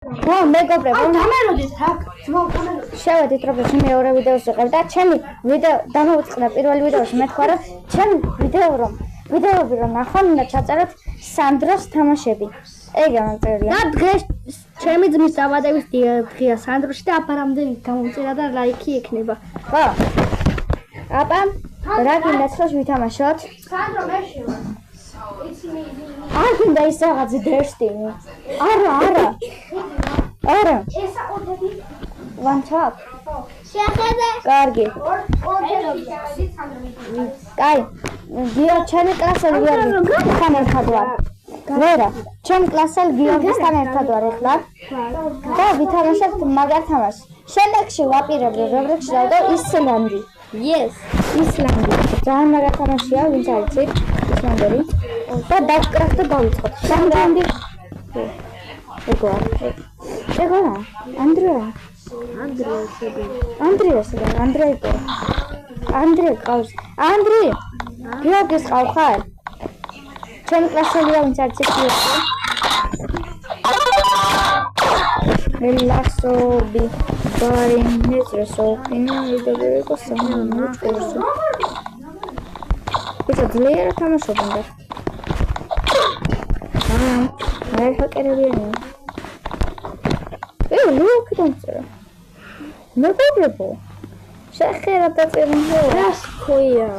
მეგობრებო, შევედით როგორც მეორე ვიდეოს ვიყავ და ჩემი ვიდეო დამოუწყდა პირველ ვიდეოში მე თქვა რომ ჩემი ვიდეოები რომ ნახონ უნდა ჩაწეროთ სანდროს თამაშები. ეგ ამწერია. და დღეს ჩემი ძმის დაბადების დღეა სანდროში და აბარამდე გამომწერა და ლაიქი ექნება. ხო. აბა, რა გინდათ რომ ვითამაშოთ? სანდრო მე შევა. არ გინდა ის რაღაც დერსტინი. არა. ეს აუდები One top. შეხედე. კარგი. კაი. გიო ჩემი კლასელი გიორგისთან ერთად ვარ. ვერა, ჩემი კლასელი გიორგისთან ერთად ვარ ახლა. და ვითამაშებთ მაგარ თამაშს. შემდეგში ვაპირებ რობრიქსში დავდო ისლანდი. Yes. ისლანდი. ძალიან მაგარ თამაშია, ვინც არ იცით, ისლანდური. და დავკრათ და დავიწყოთ. შემდეგში ეგოა. Ანდრეი ყავს. გიორგის ყავ ხარ? ჩემი კლასელია ვინც არ იცით გიორგი. Relaxobi. Barinezreso. Inidebeko samochkoso. Bitte ძლიერად თამაშობენ და. არ ხაკერებიანი. Look, don't say. მეგობრებო, შეხერად დაწერინო. ეს ხოია.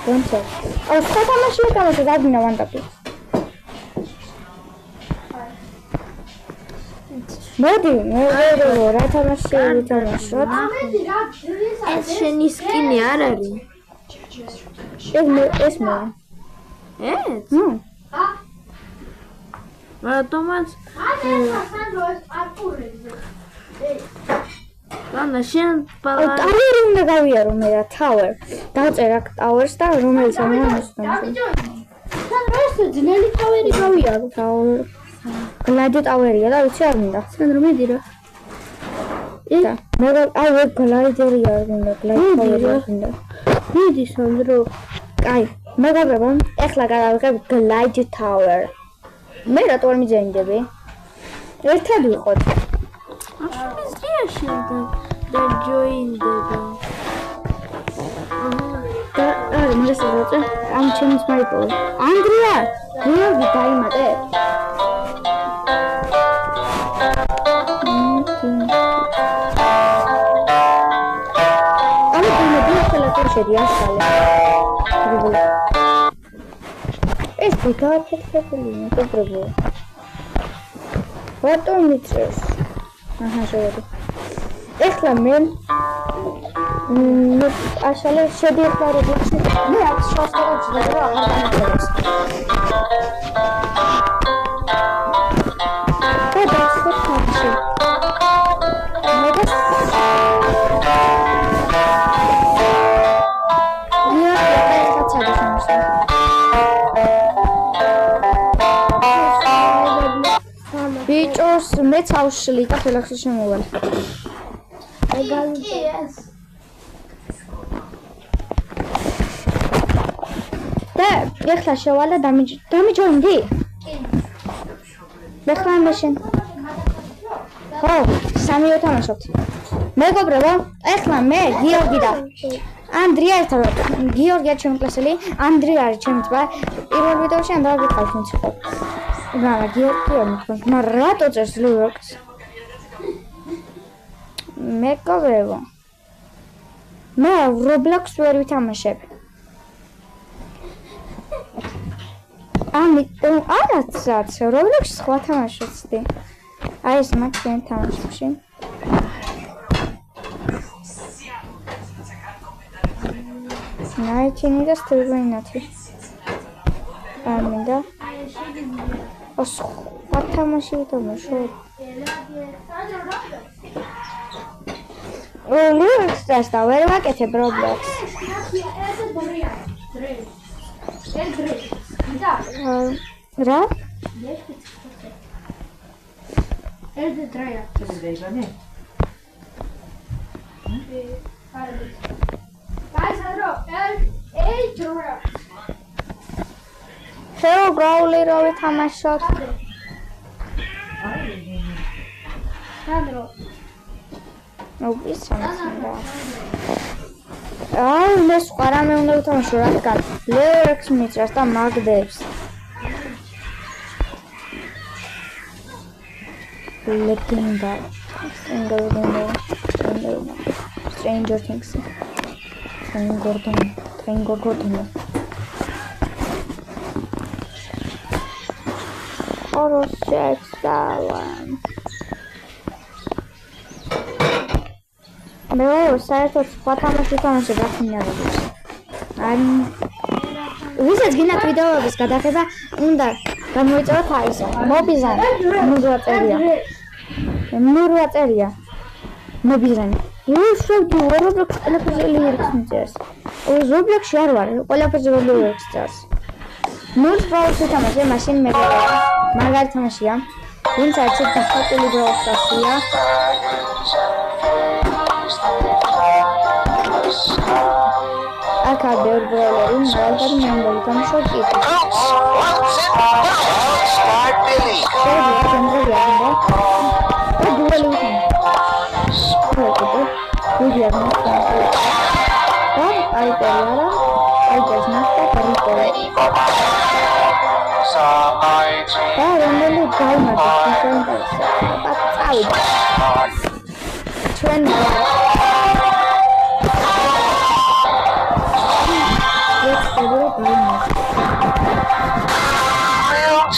Don't say. აუ, სათამაშო გამოსა დაგინა ვანდაპი. მოდი, რა თამაში ვითამაშოთ? ეს შენი სკინი არ არის? ეს მე. ეს? რატომაც? Lana, შენ ტავერი უნდა გავიარო მე რა, ტავერ. დავწერ აქ ტავერს და რომელიც ამოსდომ. ეს ძნელი ტავერი გავიარო. ტავერ. გლადი ტავერია და ვიცი არ მინდა. სანდრო მედი რა. და მე აი გლაიდერია არ მინდა, გლაიდერი არ მინდა. მიდი სანდრო. კაი, მეგობრებო, ეხლა გადავიღებ გლაიდი ტავერ. მე რატო არ მიძენდები? ერთად ვიყოთ. ეს ძიაში და ჯოინდება. და არ მოსწავლე, ამ ჩემს მაიპოვე. ანდრია, გიორგი დაიმატე. ამიტომ მე ბიოხელატურ შედიასალე. ეს გიგაფეთებული მეგობრებო. რატომ მიწევს? აჰა, შევედი. ეხლა მე აშალე შედიხარ რობლოქსში. მე აქ შევასწავლე და აღარ გამიწერებს. და დასწრებში. ბიჭოს მე წავშლი და ფელაქსი შემოვალ. და ეხლა შევალა დამიჯონდი? ეხლა მაშინ. ხო, სამი ვთამაშობთ. მეგობრებო, ეხლა მე გიორგი და ანდრია ერთად. გიორგია ჩემი კლასელი, ანდრია არის ჩემი ძმა. პირველ ვიდეოში ამ დავაგითხავთ ვინც იყო. გიორგი არ მithქვა, მაგრამ რატო წერს ლუროქს? მეგობრებო, მე რობლოქს ვერ ვითამაშებ. ამიტომ არაცაც რობლოქს სხვა თამაშობდი. აი ეს მაგენ თამაშობში. ნაიჩინი და სტილვინათი. ამინდა. სხვა თამაში ვითამაშობ. ლუროქს და ვერ ვაკეთებ რობლოქს. რა? Elde traya. Hello, Growly, რო ვითამაშოთ. სანდრო. მოგისმენდა. მე სხვა რამე უნდა ვთამაშო, რადგან ლეორექს მიწევს და მაგდებს. ლეგენდა. Stranger Things. Train Gordon. Horror sex one. მე საერთოდ სხვა თამაშს ვაკინავებს. ვისაც გინდათ ვიდეოების გადაღება, უნდა გამოიწევოთ აისო. მობიზანი, ნურვა წერია. მობიზანი. ვშევდი Roblox ყველაფერზე ლიერქს მიწევს. Roblox-ში არ ვარ, ყველაფერზე ლიერქს წერს. ნურს ბრაუზერში თამაშე, მაშინ მე მაგარი თამაშია. ვინც არც დახატული ბრაუზერშია. აქ არის ბევრი მაგარი მემბერი თამაშობ კიტი.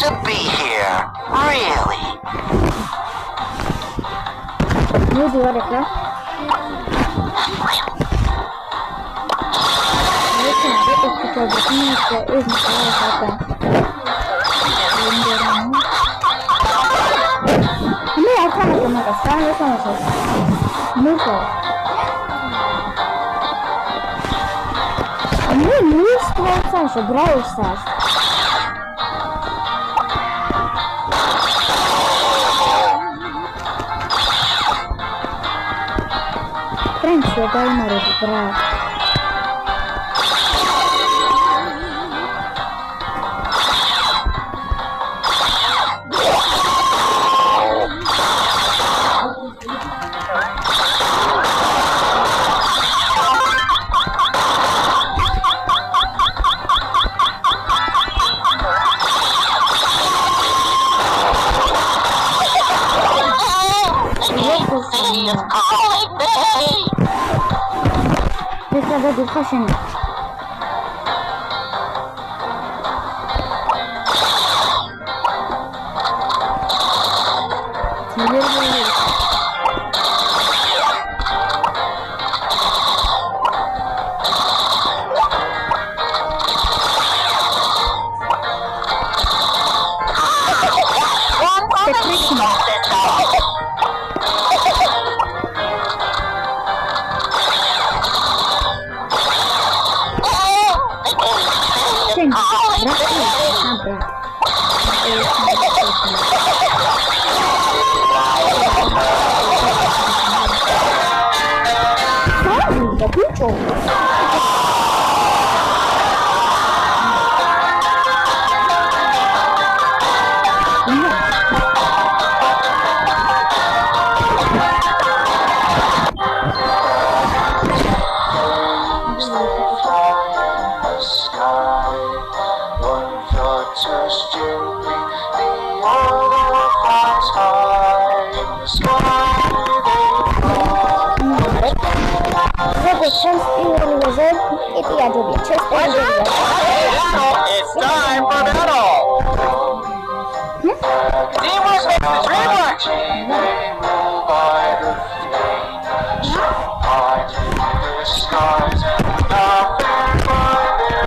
To be here, really. You do it, huh? Франция, дай народу, брат. Надо духашен. It's time for battle! Teamwork makes the dream work! They move by the flame, so high through the skies, and nothing but their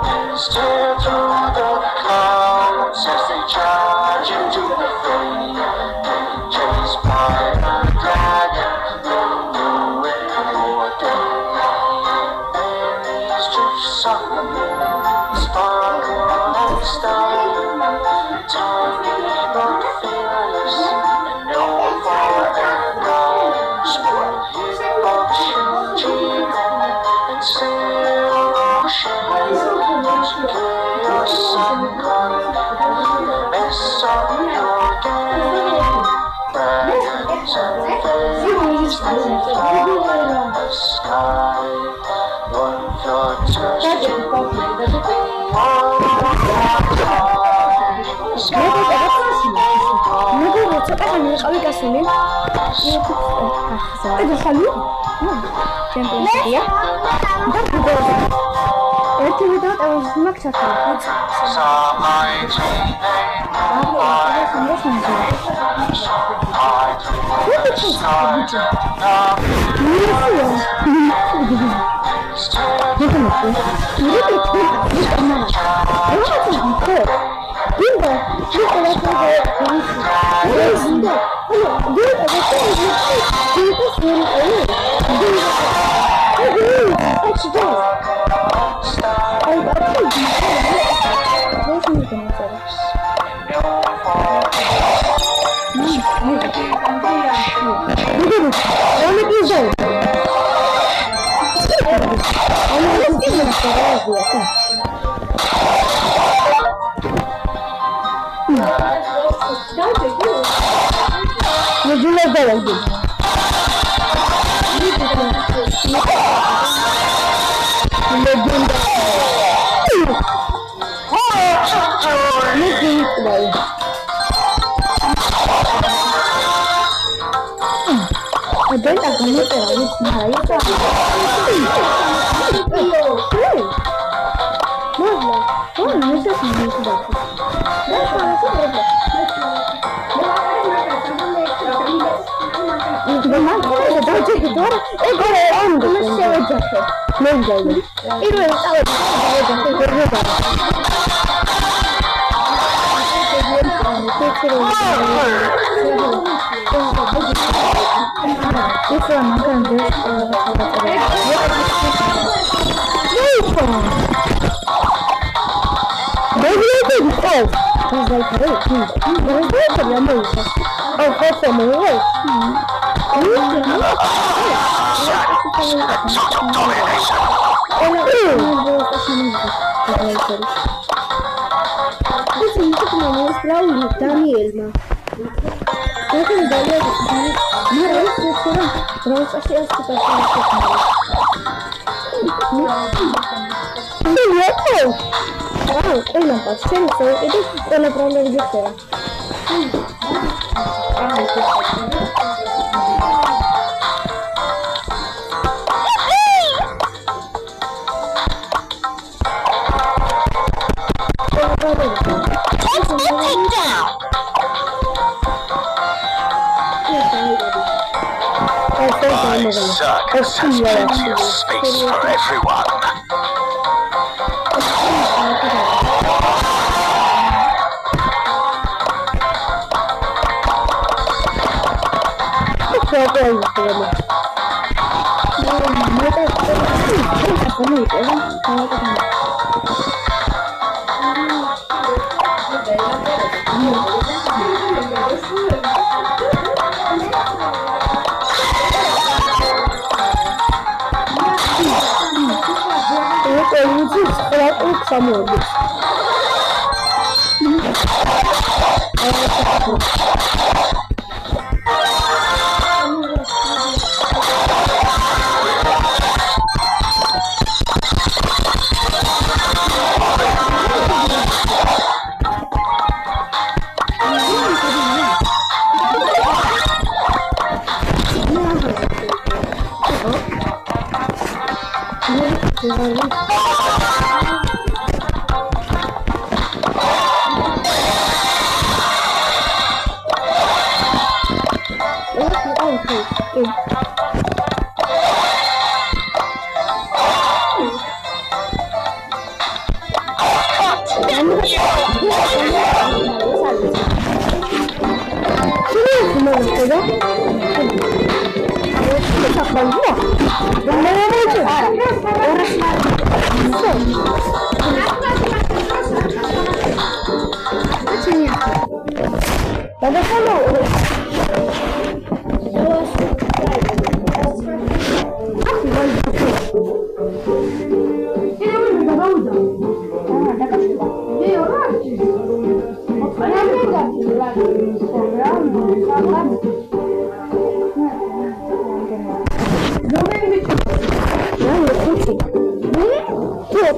wings tear through the clouds as they charge into the flame. Being chased by the dragon, they'll ruin your day. Berries drift softly, sparkle.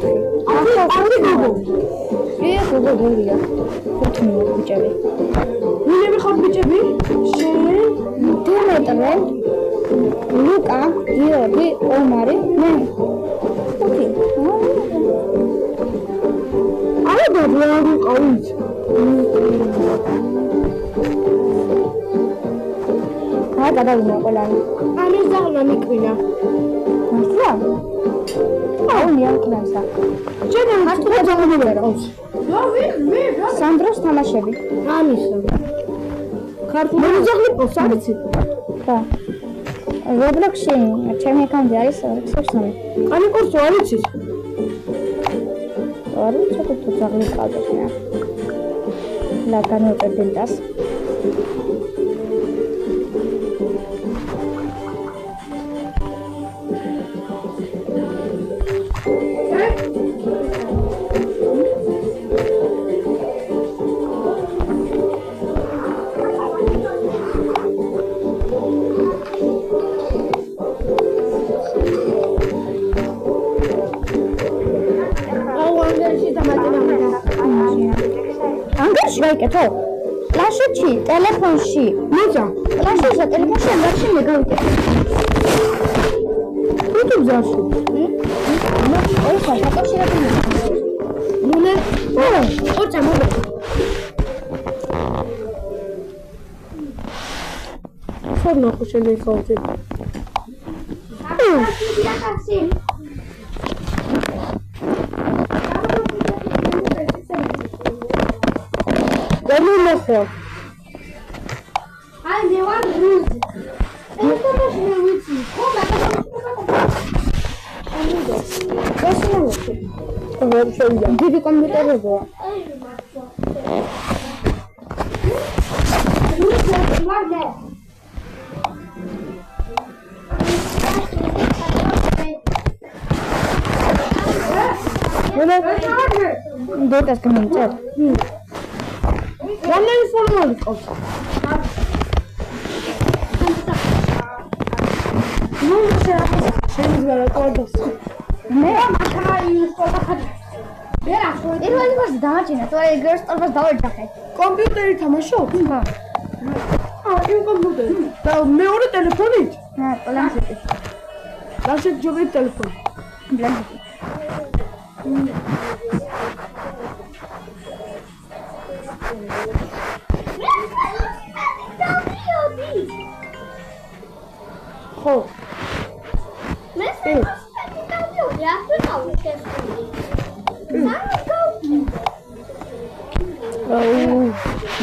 აკი გოგო. გოგო გორია. ხუთი ბიჭები. ვინები ხარ ბიჭები? შენ, დიმეტრე, ლუკა, გიორგი, ომარი, მე. ხუთი. არა დავიარაღი ყავით. გადავინა ყველანი. ამის ზაღლა მიკვინა. მართლა? აუ მიაკნასა. ჩემი მართლა ზაღლა ყავს. მე სანდროს თამაშები. ამისა. ქართული ზაღლა ყავს, არიცი? ხო. Roblox-ში ჩემი აკაუნტი არის 263. კანი ყავს, არიცი? არ ვიცი თუ ზაღლი ყავს მე. ლაგანო პერდენტას. ანგარიში გაიკეთო? პლანშეტში, ტელეფონში. მოძა. პლანშეტსა, ტელეფონში ანგარიში მე გავიკეთე. YouTube-ზე. ოი, საკავშირები. ნუნე. ოცა მოგე. ხორნო ხუშენი ხავზე. გემილოხო. აი მე ვარ რუზი. ეს მე ვიცი. ხო გასულე. დიდი კომპიუტერებია. დეტას გამიწერ. რამდენი ფორმული ყავს? ნუ შეიძლება ყავდეს. მე ახალი სკოლა ხარ. ვერა, პირველი ვარ დამაჩინა, თუ აი გერს ტალბას დავეჯახე. კომპიუტერი თამაშობ? ხო. იმ კომპიუტერი. და მეორე ტელეფონით? პლანშეტი. პლანშეტ ჯობია ტელეფონი. პლანშეტი. ხო. მე დავიოდი, ასე გავიქესული.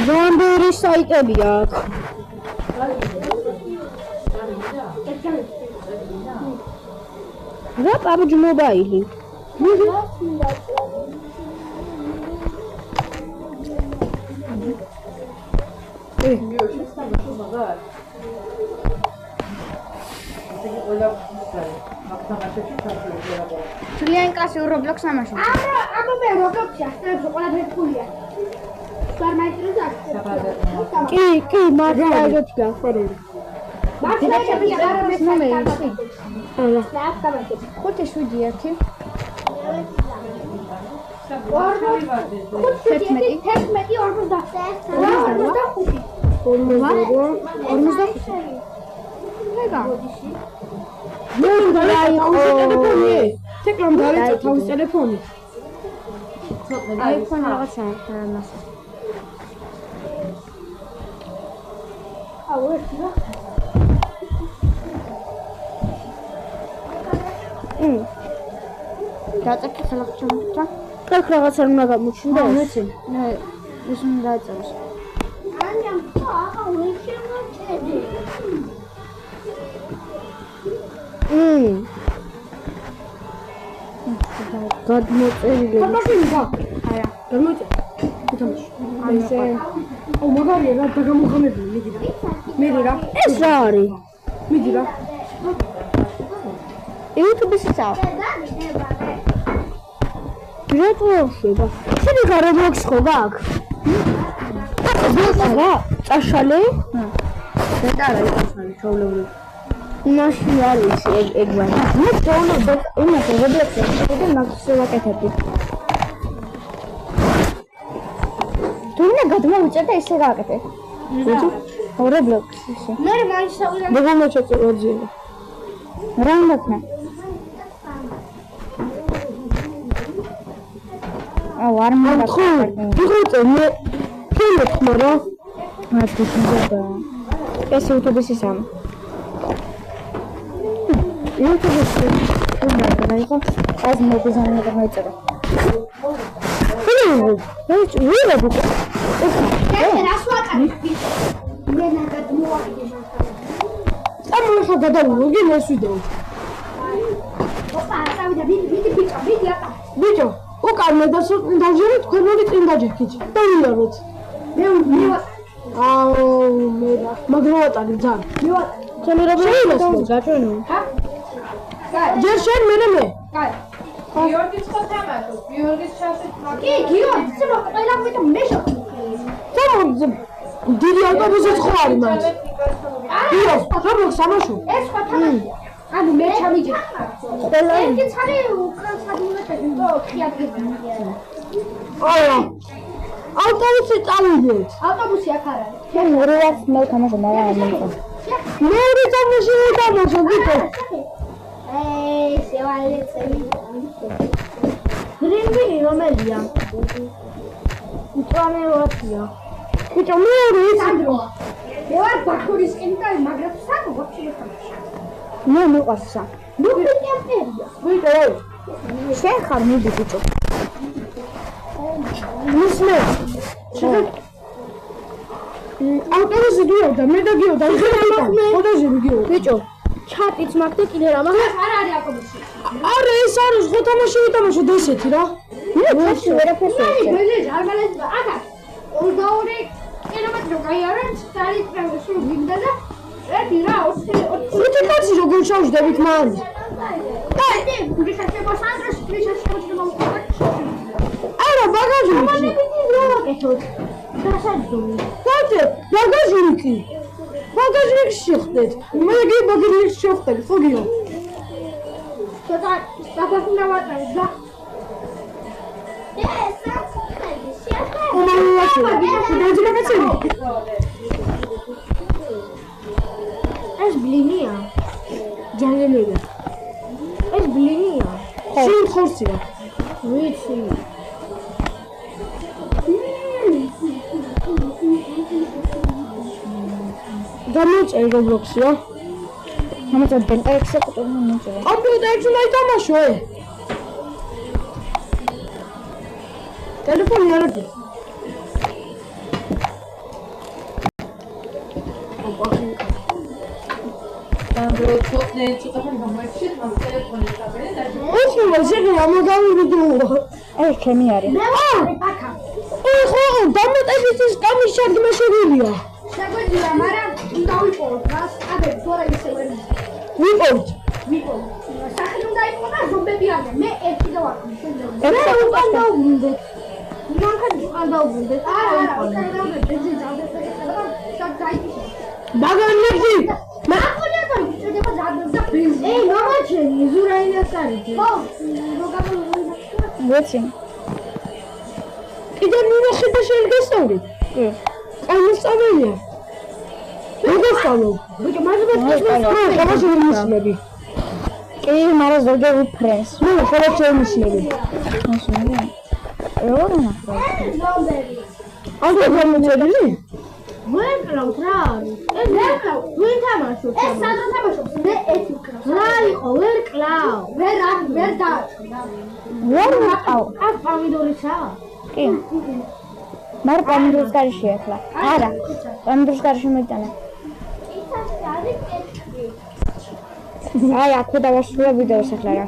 ზომბერი საიტები აქვს. რა PUBG Mobile? ძალიან კლასიურ Roblox თამაში. აბა მე Roblox-ში ასწავლებ ყველაფერი ფულია. სარმაიტროს ასწავლებ. კი, მართლა ეგეთი გახარული. მართლა ეგეთი არის ნომერი. ალა. 571 თეკლამ დაიწყო თავის ტელეფონი. აიფონ რაღაცა მას. დაწაკი ხელახჩამთა. ხალხ რაღაცა უნდა გამოჩნდა. მეცი. მე ის უნდა დაწეროს. გადმოწერილი. არა. გადმოწერილი. ესე. ო მაგარია რა დაგამოხამებული. მიდი რა. მიდი რა. ეს რა არის? მიდი რა. YouTube-ის წავა. რატოა? შენი გარემოქს ხო გაქვს? რა? წაშალე? დეტა რა იყო ჩავლებული. იმაში არის ეგ მე თვითონ იმას რობლექსში შევიდე მაგას ვაკეთებდი. თუნდაც გადმოვიწევ და ისე გააკეთე. რობლექსში. მე მაინც შევიდა როგორ მოწევ რა უნდა ქნა? არ მინდა ვიღოთ მე ფილმ ხმარა მათი შეიძლება ეს YouTube-ისაა. YouTube-ში უნდა დაიყო ეს მოგზაურობა და მოიწერა. რას ვაკეთებ? მე ნაკად მოაყიდე. ამოხა გადავუგი ეს ვიდეო. ოპა, დავიდა ვიდი ბიჭო. უკანე და დავჟერეთ ქვემოთ წინ დაჯექით. დავიაროთ. მე მე მაგროვატარი ძალიან. ჩემი რობლექსი გაჩვენო. ჯერ შენ მე. გიორგის ხო თამაშობ? გიორგის ჩასით კი, გიორგი, ცოტა ყველა მეტი მე შევხვდი. დიდი ავტობუსიც ხო არის მანდ. გიორგი, რობლექს ამაშო. ეს ხო თამაშია. ანუ მე ჩამიჯე. ერთი ცალი უკრან სადმოწევი, ხიათები. აია. ავტობუსი წავიდეთ. ავტობუსი აქ არ არის. მე მორევას მე თამაშობ, მაგრამ არ მიიღო. მე თამაშობ, ბიჭო. შევალეცები. გრინბილი რომელია? უწამეოთია. ბიჭო, მე სანდროა. მე ვარ ბაქურის კინტა, მაგრამ სანდრო ვაფშე ხარ. მე მიყვარსა. ნუ პიტემპერია. ბიჭო, შენ ხარ მიდი ბიჭო. მისმე. ავტობუსი გიოდა, მე და გიოდა, ხოდაზე გიოდა. ბიჭო, ჩატიც მაგ და კიდე რა მაგ არ არის ავტობუსი. არა ეს არის ხო თამაში და ესეთი რა. მე ვერაფერს ვერ მე ჟარმალეს აკა 22 კილომეტრი გაიარეთ старый პროგრესი ვიგდა და ერთი რა 20 კაცი როგორ ჩავშდებით მან და ეს გიხარდება სანდროს კრიშას მოწმობა არა ბაგაჟი ამანები რა ვაკეთოთ დასაძული დადე ბაგაჟი შეხდეთ მე ბაგაჟი შეხდეთ ხო გიო ცოტა საფასნა ვატარე და ეს ბლინია ჯანგელია ეს ბლინია შენ ხორცია ვიცი გამოწე რობლოქსია ამიტომ ბენტაექსი ყუტურმა მოიწევა. კომპიუტერში მაითამაშო ტელეფონი არ აქვს ეს ჩემი არის. ხო, დამატებითის კამის ჩადგმა შეგვიძლია. შეგვიძლია, მაგრამ უნდა ვიპოვოთ რას, აბე, თორე ისე ვერ ვიპოვოთ. სახელი უნდა იყო და ზომბები არის. მე ერთი და ვარ. მე უკან დავუბრუნდეთ. მანქანა უკან დავუბრუნდეთ. არა, უკან დავუბრუნდეთ. ბენზინი დავდეთ და შოთ დაიწიშე. ბაგანებში. აკონიადა მიჭდება ზადოს და ბენზინი. ეი, მამაჩემი, ზურაინას არის. ხო, როგაბა ვიცი. კიდე მინახე შენ გასწავლი? კი. გამოსწავლია. როგორ სწავლობ? ბიჭო, მაგალითად გამოსწავლები. კი, მაგრამ ზოგადად უფრენს. ნუ, ხოლმე შემიშლები. როგორ ნახო? ზომბები. ანუ გამოწევი? ვერ კლავთ რა არის? ეს ვერ კლავ. ვინ თამაშობს? ეს სანდრო თამაშობს. მე ერთი ვკლავ. რა იყო? ვერ კლავ. ვერ დააჭრა. ვერ ვიყავ. აქ პომიდორისა? კი. მაგრამ პომიდორის გარშე ახლა. არა. პომიდორის გარშე მოიტანა. იცაში არის კეთილი. აი, აქ დავასრულე ვიდეოს ახლა რა.